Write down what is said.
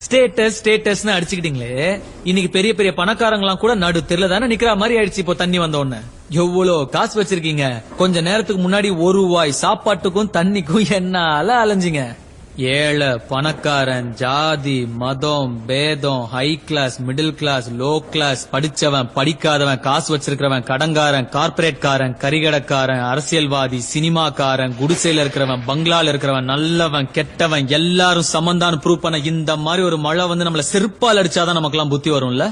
Status ஸ்டேட்டஸ்னு அடிச்சுக்கிட்டீங்களே, இன்னைக்கு பெரிய பெரிய பணக்காரங்களாம் கூட நடு தெருல தானே நிக்கிற மாதிரி ஆயிடுச்சு. இப்போ தண்ணி வந்த உடனே எவ்வளோ காசு வச்சிருக்கீங்க. கொஞ்ச நேரத்துக்கு முன்னாடி ஒரு ரூபாய் சாப்பாட்டுக்கும் தண்ணிக்கும் என்னால அலைஞ்சிங்க. ஏழை பணக்காரன் ஜாதி மதம் பேதம், high class middle class low class, படிச்சவன் படிக்காதவன், காசு வச்சிருக்கிறவன் கடங்காரன், கார்பரேட்காரன் கரிகடக்காரன், அரசியல்வாதி சினிமாக்காரன், குடிசையில இருக்கிறவன் பங்களால இருக்கிறவன், நல்லவன் கெட்டவன் எல்லாரும் சமந்தான்னு ப்ரூவ் பண்ண இந்த மாதிரி ஒரு மழை வந்து நம்மள செருப்பால் அடிச்சாதான் நமக்கெல்லாம் புத்தி வரும்ல.